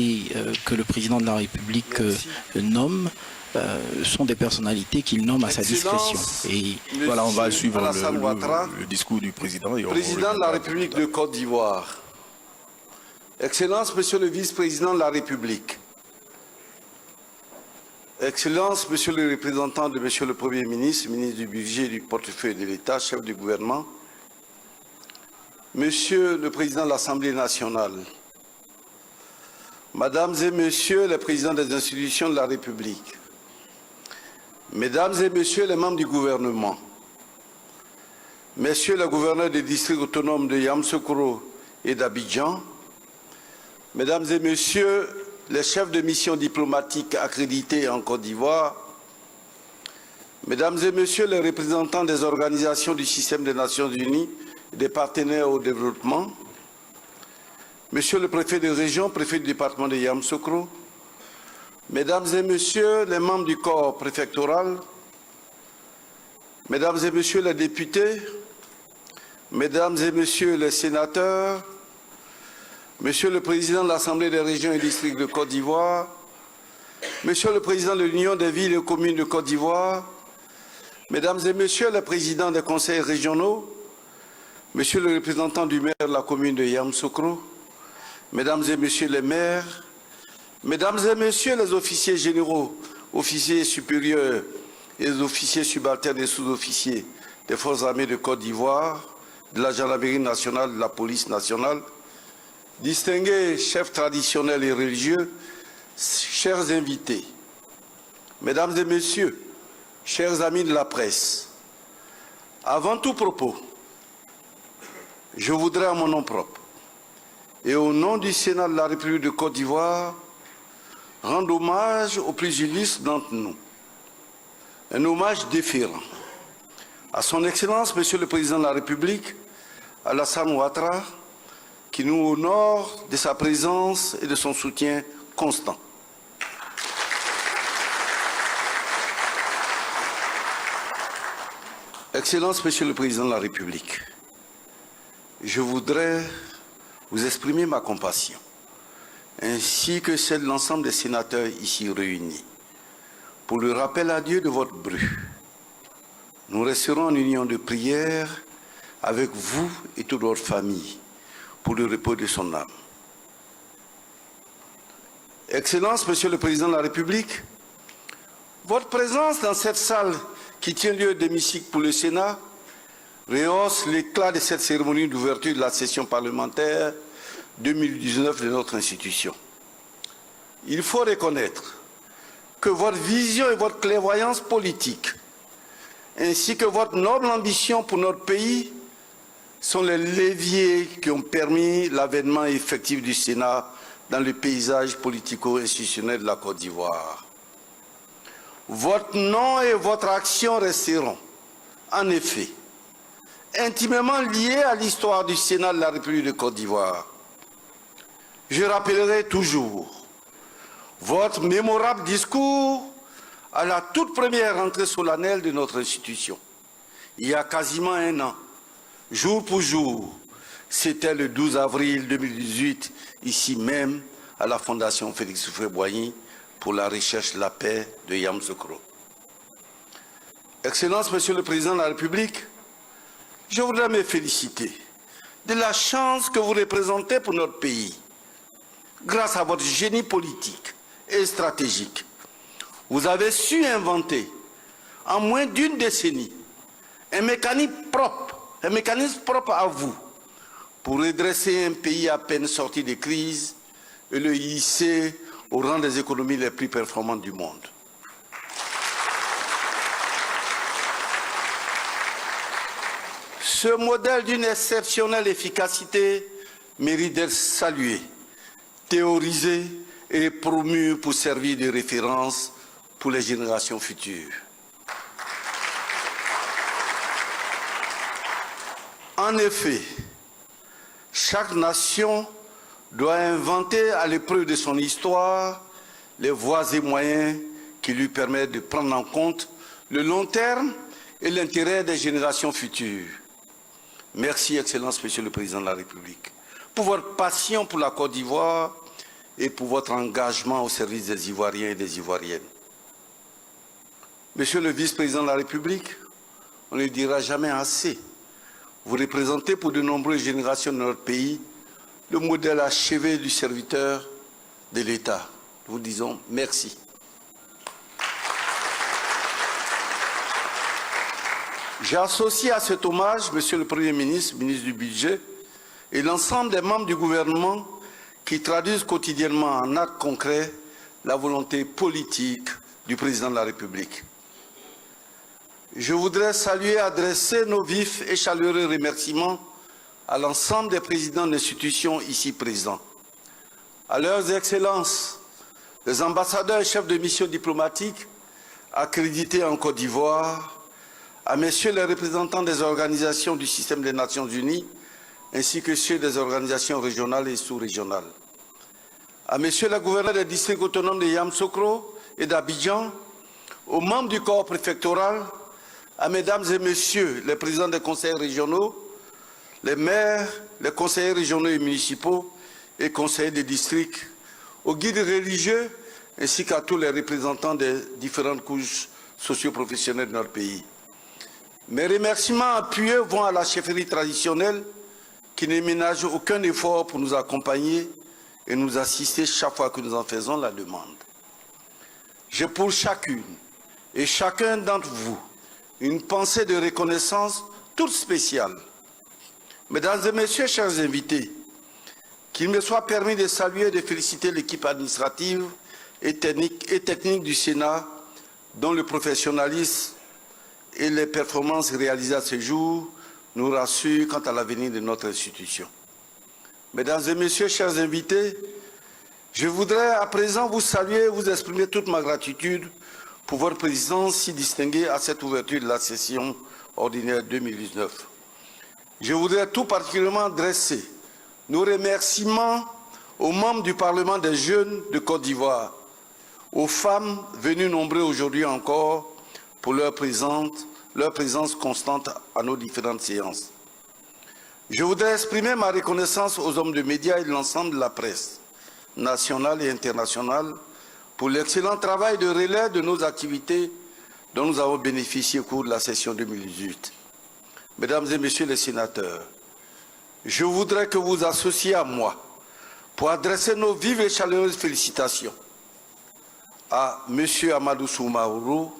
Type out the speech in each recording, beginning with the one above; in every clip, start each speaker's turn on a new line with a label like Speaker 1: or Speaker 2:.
Speaker 1: personnalités que le président de la République nomme sont des personnalités qu'il nomme à sa discrétion. Et
Speaker 2: voilà, on va suivre le discours du président.
Speaker 3: Président de la République de Côte d'Ivoire, Excellence, Monsieur le Vice-président de la République, Excellence, Monsieur le représentant de Monsieur le Premier ministre, ministre du Budget et du Portefeuille de l'État, chef du gouvernement, Monsieur le Président de l'Assemblée nationale, Mesdames et Messieurs les présidents des institutions de la République, Mesdames et Messieurs les membres du gouvernement, Messieurs les gouverneurs des districts autonomes de Yamoussoukro et d'Abidjan, Mesdames et Messieurs les chefs de mission diplomatique accrédités en Côte d'Ivoire, Mesdames et Messieurs les représentants des organisations du système des Nations Unies et des partenaires au développement, Monsieur le préfet de région, préfet du département de Yamoussoukro, Mesdames et Messieurs les membres du corps préfectoral, Mesdames et Messieurs les députés, Mesdames et Messieurs les sénateurs, Monsieur le Président de l'Assemblée des régions et districts de Côte d'Ivoire, Monsieur le Président de l'Union des villes et communes de Côte d'Ivoire, Mesdames et Messieurs les présidents des conseils régionaux, Monsieur le représentant du maire de la commune de Yamoussoukro, Mesdames et Messieurs les maires, Mesdames et Messieurs les officiers généraux, officiers supérieurs et les officiers subalternes et sous-officiers des forces armées de Côte d'Ivoire, de la gendarmerie nationale, de la police nationale, distingués chefs traditionnels et religieux, chers invités, Mesdames et Messieurs, chers amis de la presse, avant tout propos, je voudrais à mon nom propre et au nom du Sénat de la République de Côte d'Ivoire rendre hommage aux plus illustres d'entre nous. Un hommage déférent à son Excellence, Monsieur le Président de la République, Alassane Ouattara, qui nous honore de sa présence et de son soutien constant. Excellence, Monsieur le Président de la République, je voudrais vous exprimer ma compassion, ainsi que celle de l'ensemble des sénateurs ici réunis, pour le rappel à Dieu de votre bru. Nous resterons en union de prière avec vous et toute votre famille, pour le repos de son âme. Excellence, Monsieur le Président de la République, votre présence dans cette salle qui tient lieu d'hémicycle pour le Sénat rehausse l'éclat de cette cérémonie d'ouverture de la session parlementaire 2019 de notre institution. Il faut reconnaître que votre vision et votre clairvoyance politique, ainsi que votre noble ambition pour notre pays, sont les leviers qui ont permis l'avènement effectif du Sénat dans le paysage politico-institutionnel de la Côte d'Ivoire. Votre nom et votre action resteront, en effet, intimement liés à l'histoire du Sénat de la République de Côte d'Ivoire. Je rappellerai toujours votre mémorable discours à la toute première rentrée solennelle de notre institution, il y a quasiment un an. Jour pour jour, c'était le 12 avril 2018, ici même, à la Fondation Félix Houphouët-Boigny pour la recherche de la paix de Yamoussoukro. Excellence, Monsieur le Président de la République, je voudrais me féliciter de la chance que vous représentez pour notre pays. Grâce à votre génie politique et stratégique, vous avez su inventer, en moins d'une décennie, un mécanisme propre à vous pour redresser un pays à peine sorti de crise et le hisser au rang des économies les plus performantes du monde. Ce modèle d'une exceptionnelle efficacité mérite d'être salué, théorisé et promu pour servir de référence pour les générations futures. En effet, chaque nation doit inventer à l'épreuve de son histoire les voies et moyens qui lui permettent de prendre en compte le long terme et l'intérêt des générations futures. Merci, Excellence, Monsieur le Président de la République, pour votre passion pour la Côte d'Ivoire et pour votre engagement au service des Ivoiriens et des Ivoiriennes. Monsieur le vice-président de la République, on ne le dira jamais assez. Vous représentez pour de nombreuses générations de notre pays le modèle achevé du serviteur de l'État. Nous vous disons merci. J'ai associé à cet hommage Monsieur le Premier ministre, ministre du Budget, et l'ensemble des membres du gouvernement qui traduisent quotidiennement en actes concrets la volonté politique du président de la République. Je voudrais saluer et adresser nos vifs et chaleureux remerciements à l'ensemble des présidents d'institutions ici présents, à leurs excellences, les ambassadeurs et chefs de mission diplomatique accrédités en Côte d'Ivoire, à messieurs les représentants des organisations du système des Nations Unies, ainsi que ceux des organisations régionales et sous-régionales, à messieurs les gouverneurs des districts autonomes de Yamoussoukro et d'Abidjan, aux membres du corps préfectoral, à mesdames et messieurs les présidents des conseils régionaux, les maires, les conseillers régionaux et municipaux et conseillers des districts, aux guides religieux ainsi qu'à tous les représentants des différentes couches socio-professionnelles de notre pays. Mes remerciements appuyés vont à la chefferie traditionnelle qui ne ménage aucun effort pour nous accompagner et nous assister chaque fois que nous en faisons la demande. J'ai pour chacune et chacun d'entre vous une pensée de reconnaissance toute spéciale. Mesdames et messieurs, chers invités, qu'il me soit permis de saluer et de féliciter l'équipe administrative et technique du Sénat, dont le professionnalisme et les performances réalisées à ce jour nous rassurent quant à l'avenir de notre institution. Mesdames et messieurs, chers invités, je voudrais à présent vous saluer et vous exprimer toute ma gratitude pour votre présence si distinguée à cette ouverture de la session ordinaire 2019. Je voudrais tout particulièrement adresser nos remerciements aux membres du Parlement des jeunes de Côte d'Ivoire, aux femmes venues nombreuses aujourd'hui encore pour leur présence constante à nos différentes séances. Je voudrais exprimer ma reconnaissance aux hommes de médias et de l'ensemble de la presse, nationale et internationale, pour l'excellent travail de relais de nos activités dont nous avons bénéficié au cours de la session 2018. Mesdames et messieurs les sénateurs, je voudrais que vous associez à moi pour adresser nos vives et chaleureuses félicitations à M. Amadou Soumaoro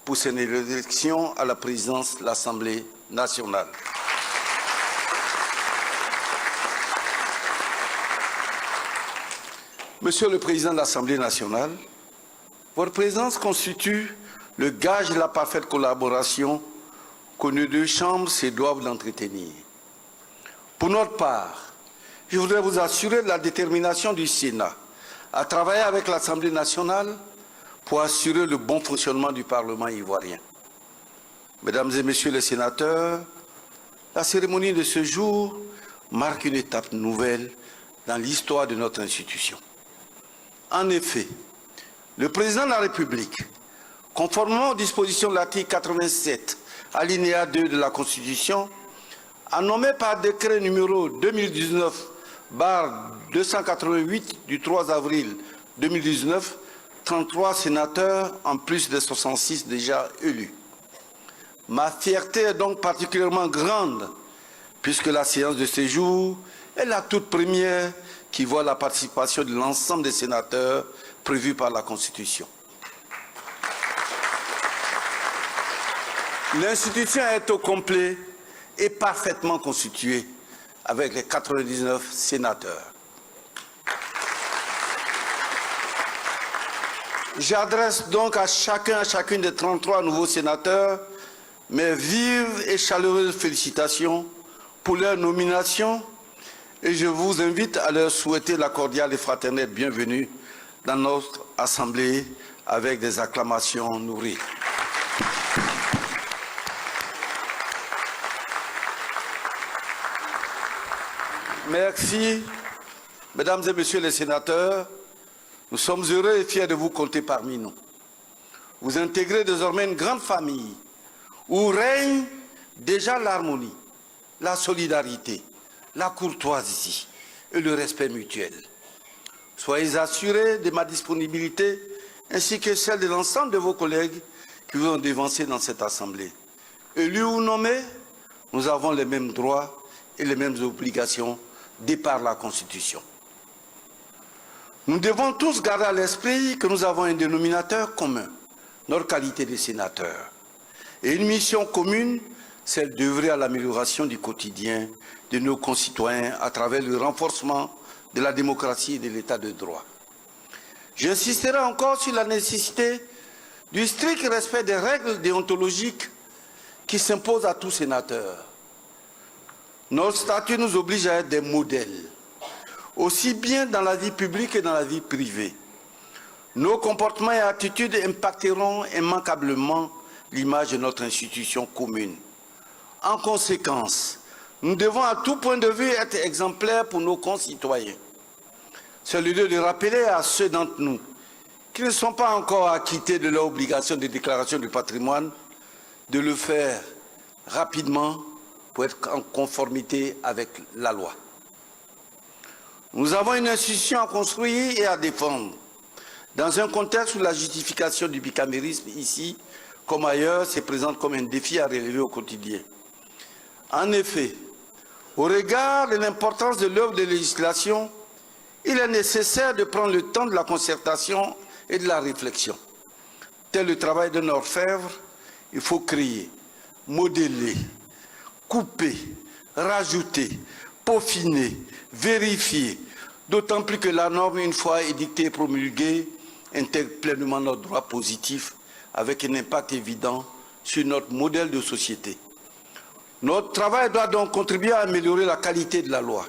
Speaker 3: pour son élection à la présidence de l'Assemblée nationale. Monsieur le Président de l'Assemblée nationale, votre présence constitue le gage de la parfaite collaboration que nos deux chambres se doivent d'entretenir. Pour notre part, je voudrais vous assurer de la détermination du Sénat à travailler avec l'Assemblée nationale pour assurer le bon fonctionnement du Parlement ivoirien. Mesdames et messieurs les sénateurs, la cérémonie de ce jour marque une étape nouvelle dans l'histoire de notre institution. En effet, le président de la République, conformément aux dispositions de l'article 87, alinéa 2 de la Constitution, a nommé par décret numéro 2019/288 du 3 avril 2019 33 sénateurs en plus des 66 déjà élus. Ma fierté est donc particulièrement grande puisque la séance de ce jour est la toute première qui voit la participation de l'ensemble des sénateurs prévus par la Constitution. L'institution est au complet et parfaitement constituée avec les 99 sénateurs. J'adresse donc à chacune des 33 nouveaux sénateurs mes vives et chaleureuses félicitations pour leur nomination et je vous invite à leur souhaiter la cordiale et fraternelle bienvenue dans notre Assemblée avec des acclamations nourries. Merci, mesdames et messieurs les sénateurs. Nous sommes heureux et fiers de vous compter parmi nous. Vous intégrez désormais une grande famille où règne déjà l'harmonie, la solidarité, la courtoisie et le respect mutuel. Soyez assurés de ma disponibilité ainsi que celle de l'ensemble de vos collègues qui vous ont devancé dans cette Assemblée. Élus ou nommés, nous avons les mêmes droits et les mêmes obligations de par la Constitution. Nous devons tous garder à l'esprit que nous avons un dénominateur commun, notre qualité de sénateur, et une mission commune, celle d'œuvrer à l'amélioration du quotidien de nos concitoyens à travers le renforcement de la démocratie et de l'état de droit. J'insisterai encore sur la nécessité du strict respect des règles déontologiques qui s'imposent à tout sénateur. Notre statut nous oblige à être des modèles, aussi bien dans la vie publique que dans la vie privée. Nos comportements et attitudes impacteront immanquablement l'image de notre institution commune. En conséquence, nous devons à tout point de vue être exemplaires pour nos concitoyens. C'est le lieu de rappeler à ceux d'entre nous qui ne sont pas encore acquittés de leur obligation de déclaration du patrimoine de le faire rapidement pour être en conformité avec la loi. Nous avons une institution à construire et à défendre. Dans un contexte où la justification du bicamérisme, ici comme ailleurs, se présente comme un défi à relever au quotidien. En effet, au regard de l'importance de l'œuvre de législation, il est nécessaire de prendre le temps de la concertation et de la réflexion. Tel le travail d'un orfèvre, il faut créer, modeler, couper, rajouter, peaufiner, vérifier, d'autant plus que la norme, une fois édictée et promulguée, intègre pleinement notre droit positif avec un impact évident sur notre modèle de société. Notre travail doit donc contribuer à améliorer la qualité de la loi.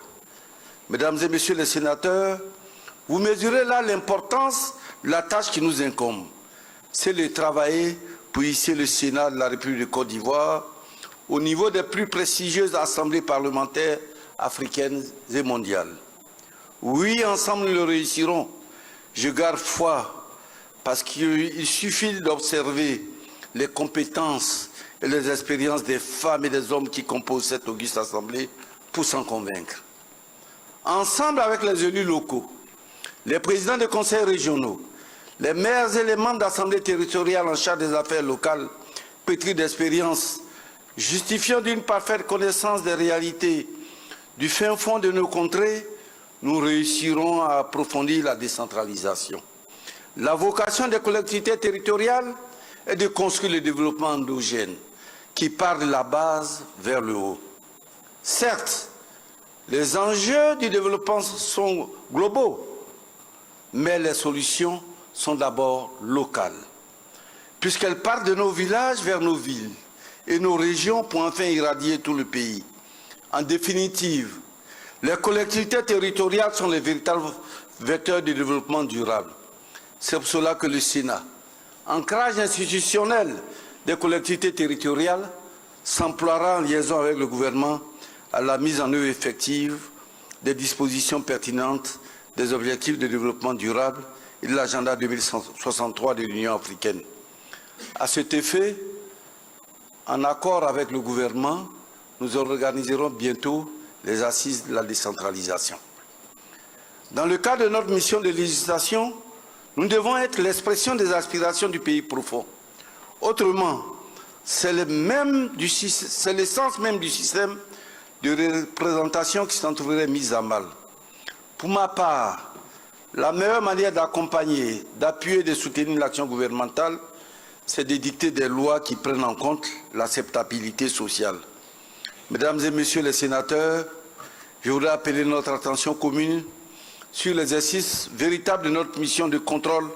Speaker 3: Mesdames et messieurs les sénateurs, vous mesurez là l'importance de la tâche qui nous incombe. C'est de travailler pour hisser le Sénat de la République de Côte d'Ivoire au niveau des plus prestigieuses assemblées parlementaires africaines et mondiales. Oui, ensemble nous le réussirons. Je garde foi parce qu'il suffit d'observer les compétences et les expériences des femmes et des hommes qui composent cette auguste assemblée pour s'en convaincre. Ensemble avec les élus locaux, les présidents des conseils régionaux, les maires et les membres d'assemblées territoriales en charge des affaires locales, pétris d'expérience, justifiant d'une parfaite connaissance des réalités du fin fond de nos contrées, nous réussirons à approfondir la décentralisation. La vocation des collectivités territoriales est de construire le développement endogène qui part de la base vers le haut. Certes, les enjeux du développement sont globaux, mais les solutions sont d'abord locales, puisqu'elles partent de nos villages vers nos villes et nos régions pour enfin irradier tout le pays. En définitive, les collectivités territoriales sont les véritables vecteurs du développement durable. C'est pour cela que le Sénat, ancrage institutionnel des collectivités territoriales, s'emploiera en liaison avec le gouvernement à la mise en œuvre effective des dispositions pertinentes des objectifs de développement durable et de l'agenda 2063 de l'Union africaine. À cet effet, en accord avec le gouvernement, nous organiserons bientôt les assises de la décentralisation. Dans le cadre de notre mission de législation, nous devons être l'expression des aspirations du pays profond. Autrement, c'est l'essence même du système de représentation qui s'en trouverait mise à mal. Pour ma part, la meilleure manière d'accompagner, d'appuyer et de soutenir l'action gouvernementale, c'est d'édicter des lois qui prennent en compte l'acceptabilité sociale. Mesdames et messieurs les sénateurs, je voudrais appeler notre attention commune sur l'exercice véritable de notre mission de contrôle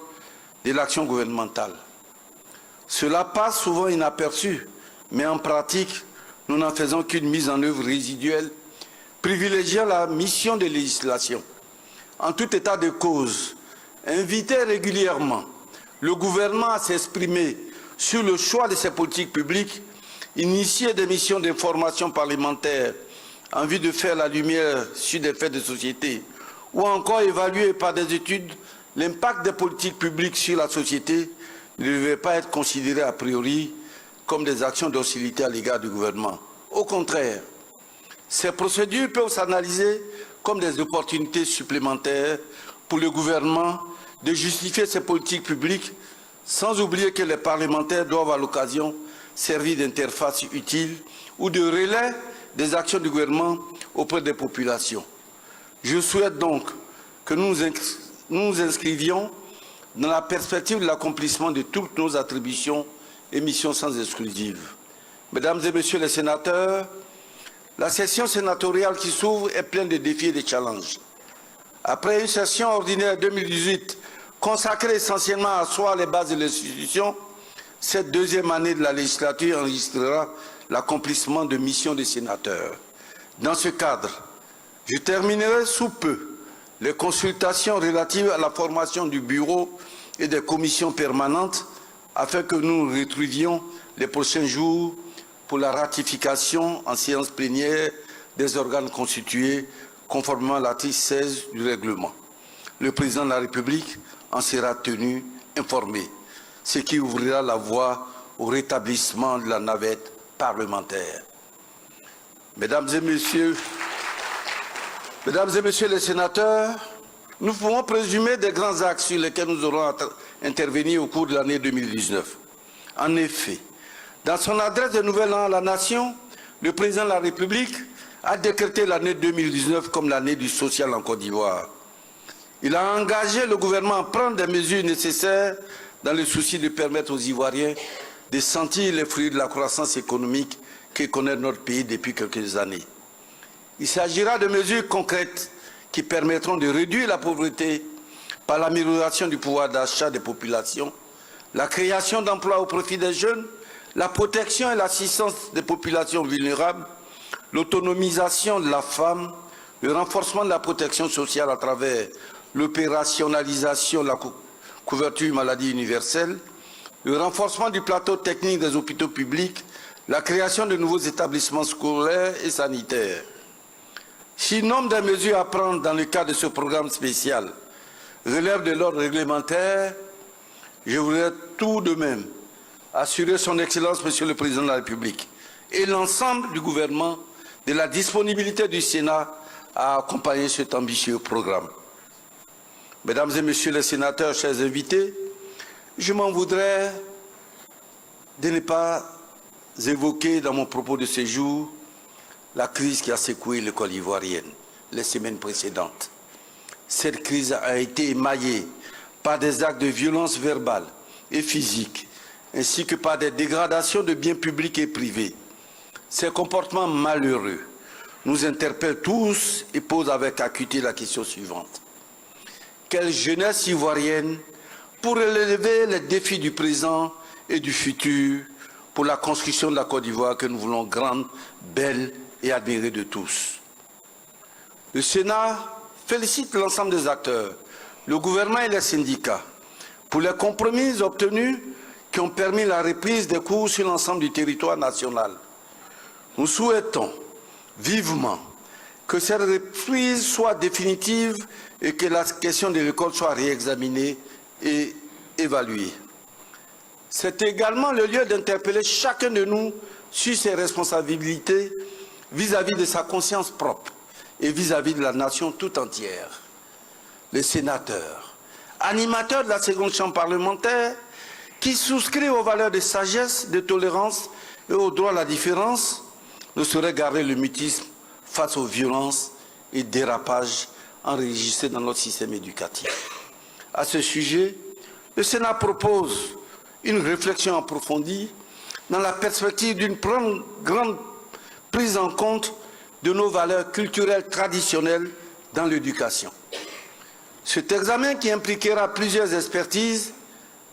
Speaker 3: de l'action gouvernementale. Cela passe souvent inaperçu, mais en pratique, nous n'en faisons qu'une mise en œuvre résiduelle, privilégiant la mission de législation. En tout état de cause, inviter régulièrement le gouvernement à s'exprimer sur le choix de ses politiques publiques, initier des missions d'information parlementaire en vue de faire la lumière sur des faits de société, ou encore évaluer par des études l'impact des politiques publiques sur la société, ne devait pas être considéré a priori comme des actions d'hostilité à l'égard du gouvernement. Au contraire, ces procédures peuvent s'analyser comme des opportunités supplémentaires pour pour le gouvernement de justifier ses politiques publiques, sans oublier que les parlementaires doivent à l'occasion servir d'interface utile ou de relais des actions du gouvernement auprès des populations. Je souhaite donc que nous nous inscrivions dans la perspective de l'accomplissement de toutes nos attributions et missions sans exclusive. Mesdames et Messieurs les sénateurs, la session sénatoriale qui s'ouvre est pleine de défis et de challenges. Après une session ordinaire 2018 consacrée essentiellement à asseoir les bases de l'institution, cette deuxième année de la législature enregistrera l'accomplissement de missions des sénateurs. Dans ce cadre, je terminerai sous peu les consultations relatives à la formation du bureau et des commissions permanentes afin que nous nous retrouvions les prochains jours pour la ratification en séance plénière des organes constitués conformément à l'article 16 du règlement. Le président de la République en sera tenu informé, ce qui ouvrira la voie au rétablissement de la navette parlementaire. Mesdames et Messieurs les sénateurs, nous pouvons présumer des grands axes sur lesquels nous aurons intervenu au cours de l'année 2019. En effet, dans son adresse de Nouvel An à la Nation, le président de la République a décrété l'année 2019 comme l'année du social en Côte d'Ivoire. Il a engagé le gouvernement à prendre des mesures nécessaires dans le souci de permettre aux Ivoiriens de sentir les fruits de la croissance économique que connaît notre pays depuis quelques années. Il s'agira de mesures concrètes qui permettront de réduire la pauvreté par l'amélioration du pouvoir d'achat des populations, la création d'emplois au profit des jeunes, la protection et l'assistance des populations vulnérables, l'autonomisation de la femme, le renforcement de la protection sociale à travers l'opérationnalisation de la couverture maladie universelle, le renforcement du plateau technique des hôpitaux publics, la création de nouveaux établissements scolaires et sanitaires. Si le nombre de mesures à prendre dans le cadre de ce programme spécial relève de l'ordre réglementaire, je voudrais tout de même assurer son Excellence, Monsieur le Président de la République, et l'ensemble du gouvernement de la disponibilité du Sénat à accompagner cet ambitieux programme. Mesdames et Messieurs les sénateurs, chers invités, je m'en voudrais de ne pas évoquer dans mon propos de ce jour la crise qui a secoué l'école ivoirienne les semaines précédentes. Cette crise a été émaillée par des actes de violence verbale et physique, ainsi que par des dégradations de biens publics et privés. Ces comportements malheureux nous interpellent tous et posent avec acuité la question suivante. Quelle jeunesse ivoirienne pour relever les défis du présent et du futur pour la construction de la Côte d'Ivoire que nous voulons grande, belle et admirée de tous? Le Sénat félicite l'ensemble des acteurs, le gouvernement et les syndicats, pour les compromis obtenus qui ont permis la reprise des cours sur l'ensemble du territoire national. Nous souhaitons vivement que cette reprise soit définitive et que la question de l'école soit réexaminée et évaluée. C'est également le lieu d'interpeller chacun de nous sur ses responsabilités vis-à-vis de sa conscience propre et vis-à-vis de la nation tout entière. Les sénateurs, animateurs de la seconde chambre parlementaire, qui souscrit aux valeurs de sagesse, de tolérance et au droit à la différence, ne saurait garder le mutisme face aux violences et dérapages enregistrés dans notre système éducatif. À ce sujet, le Sénat propose une réflexion approfondie dans la perspective d'une grande prise en compte de nos valeurs culturelles traditionnelles dans l'éducation. Cet examen, qui impliquera plusieurs expertises,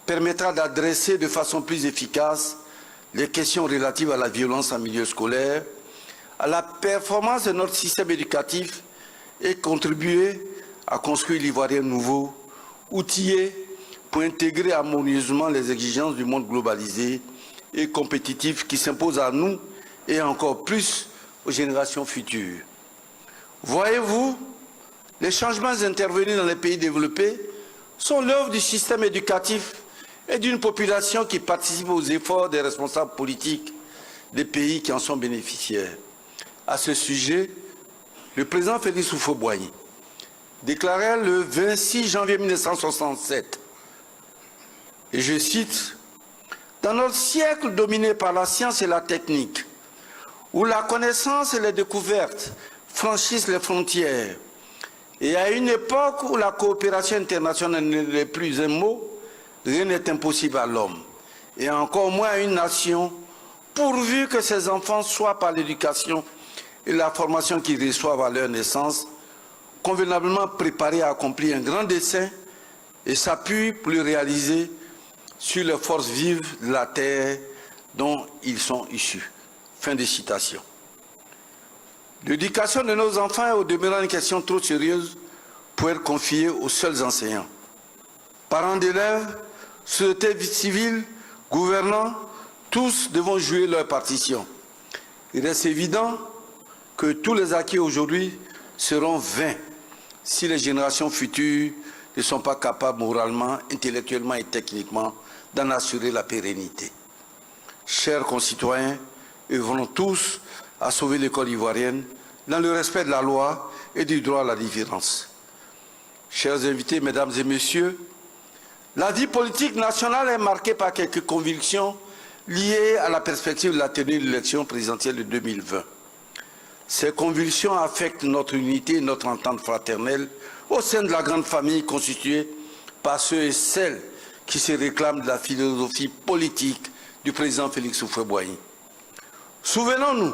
Speaker 3: permettra d'adresser de façon plus efficace les questions relatives à la violence en milieu scolaire, à la performance de notre système éducatif et contribuer à construire l'Ivoirien nouveau, outillé pour intégrer harmonieusement les exigences du monde globalisé et compétitif qui s'imposent à nous et encore plus aux générations futures. Voyez-vous, les changements intervenus dans les pays développés sont l'œuvre du système éducatif et d'une population qui participe aux efforts des responsables politiques des pays qui en sont bénéficiaires. À ce sujet, le président Félix Houphouët-Boigny déclarait le 26 janvier 1967, et je cite, « Dans notre siècle dominé par la science et la technique, où la connaissance et les découvertes franchissent les frontières, et à une époque où la coopération internationale n'est plus un mot, rien n'est impossible à l'homme, et encore moins à une nation, pourvu que ses enfants soient par l'éducation et la formation qu'ils reçoivent à leur naissance, convenablement préparés à accomplir un grand dessein et s'appuient pour le réaliser sur les forces vives de la terre dont ils sont issus. » Fin de citation. L'éducation de nos enfants est au demeurant une question trop sérieuse pour être confiée aux seuls enseignants. Parents d'élèves, société civile, gouvernants, tous devront jouer leur partition. Il reste évident que tous les acquis aujourd'hui seront vains si les générations futures ne sont pas capables moralement, intellectuellement et techniquement d'en assurer la pérennité. Chers concitoyens, œuvrons tous à sauver l'école ivoirienne dans le respect de la loi et du droit à la différence. Chers invités, mesdames et messieurs, la vie politique nationale est marquée par quelques convictions liées à la perspective de la tenue de l'élection présidentielle de 2020. Ces convulsions affectent notre unité et notre entente fraternelle au sein de la grande famille constituée par ceux et celles qui se réclament de la philosophie politique du président Félix Houphouët-Boigny. Souvenons-nous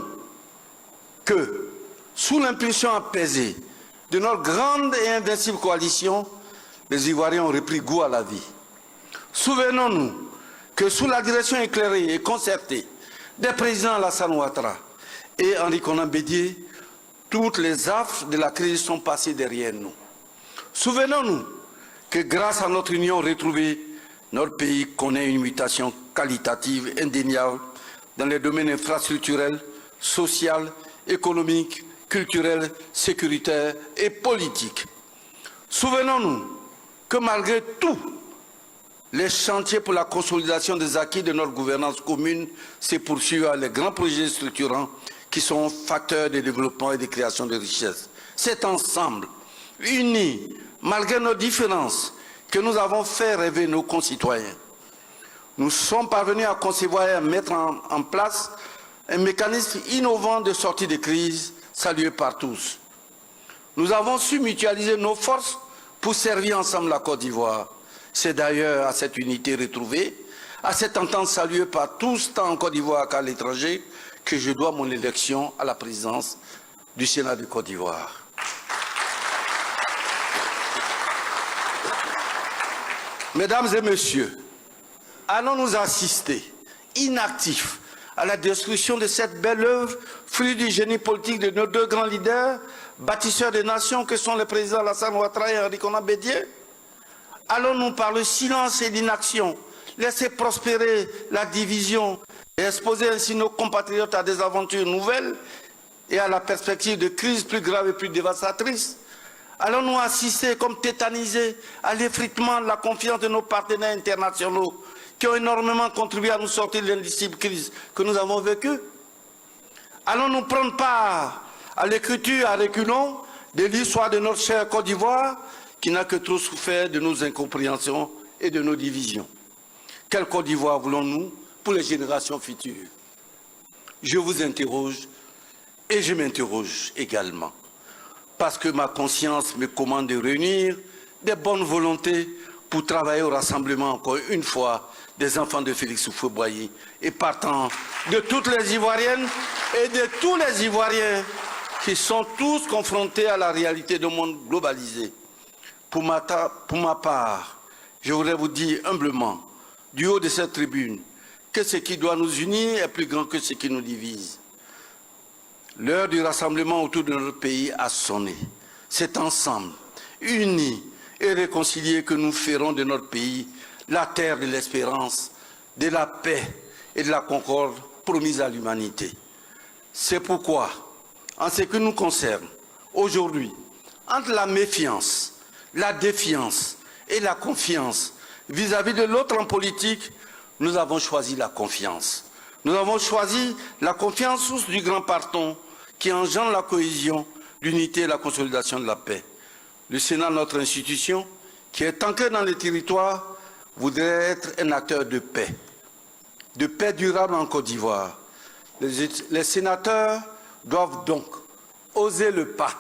Speaker 3: que, sous l'impulsion apaisée de notre grande et invincible coalition, les Ivoiriens ont repris goût à la vie. Souvenons-nous que, sous la direction éclairée et concertée des présidents Alassane Ouattara et Henri Konan Bédié, toutes les affres de la crise sont passées derrière nous. Souvenons-nous que, grâce à notre union retrouvée, notre pays connaît une mutation qualitative indéniable dans les domaines infrastructurels, social, économique, culturel, sécuritaire et politique. Souvenons-nous que malgré tout, les chantiers pour la consolidation des acquis de notre gouvernance commune se poursuivent avec les grands projets structurants qui sont facteurs de développement et de création de richesses. C'est ensemble, unis, malgré nos différences, que nous avons fait rêver nos concitoyens. Nous sommes parvenus à concevoir et à mettre en place un mécanisme innovant de sortie de crise, salué par tous. Nous avons su mutualiser nos forces pour servir ensemble la Côte d'Ivoire. C'est d'ailleurs à cette unité retrouvée, à cette entente saluée par tous, tant en Côte d'Ivoire qu'à l'étranger, que je dois mon élection à la présidence du Sénat de Côte d'Ivoire. Mesdames et messieurs, allons-nous assister, inactifs, à la destruction de cette belle œuvre, fruit du génie politique de nos deux grands leaders, bâtisseurs des nations que sont les présidents Alassane Ouattara et Henri Konan Bédié? Allons-nous par le silence et l'inaction laisser prospérer la division et exposer ainsi nos compatriotes à des aventures nouvelles et à la perspective de crises plus graves et plus dévastatrices? Allons-nous assister comme tétanisés à l'effritement de la confiance de nos partenaires internationaux qui ont énormément contribué à nous sortir de l'indicible crise que nous avons vécue? Allons-nous prendre part à l'écriture à reculons de l'histoire de notre chère Côte d'Ivoire qui n'a que trop souffert de nos incompréhensions et de nos divisions? Quelle Côte d'Ivoire voulons-nous pour les générations futures? Je vous interroge et je m'interroge également, parce que ma conscience me commande de réunir des bonnes volontés pour travailler au rassemblement, encore une fois, des enfants de Félix Houphouët-Boigny et partant de toutes les Ivoiriennes et de tous les Ivoiriens qui sont tous confrontés à la réalité d'un monde globalisé. Pour ma part, je voudrais vous dire humblement, du haut de cette tribune, que ce qui doit nous unir est plus grand que ce qui nous divise. L'heure du rassemblement autour de notre pays a sonné. C'est ensemble, unis et réconciliés, que nous ferons de notre pays la terre de l'espérance, de la paix et de la concorde promise à l'humanité. C'est pourquoi, en ce qui nous concerne, aujourd'hui, entre la méfiance, la défiance et la confiance vis-à-vis de l'autre en politique, nous avons choisi la confiance. Nous avons choisi la confiance, source du grand pardon qui engendre la cohésion, l'unité et la consolidation de la paix. Le Sénat, notre institution, qui est ancrée dans les territoires, voudrait être un acteur de paix durable en Côte d'Ivoire. Les sénateurs doivent donc oser le pas,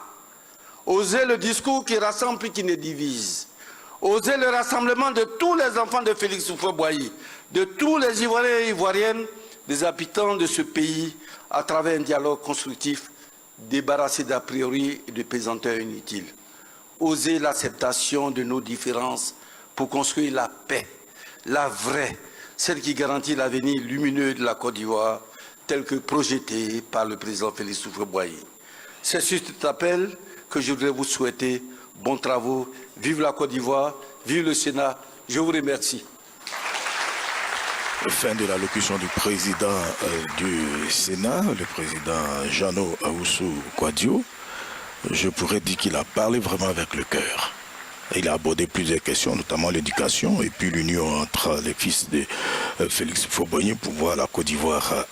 Speaker 3: oser le discours qui rassemble et qui ne divise, oser le rassemblement de tous les enfants de Félix Houphouët-Boigny, de tous les Ivoiriens et Ivoiriennes, des habitants de ce pays, à travers un dialogue constructif, débarrassé d'a priori et de pesanteurs inutiles. Oser l'acceptation de nos différences pour construire la paix, la vraie, celle qui garantit l'avenir lumineux de la Côte d'Ivoire, tel que projeté par le président Félix Houphouët-Boigny. C'est sur cet appel que je voudrais vous souhaiter bons travaux. Vive la Côte d'Ivoire, vive le Sénat. Je vous remercie.
Speaker 2: Fin de l'allocution du président du Sénat, le président Jeannot Ahoussou Kouadio. Je pourrais dire qu'il a parlé vraiment avec le cœur. Il a abordé plusieurs questions, notamment l'éducation et puis l'union entre les fils de Félix Houphouët-Boigny pour voir la Côte d'Ivoire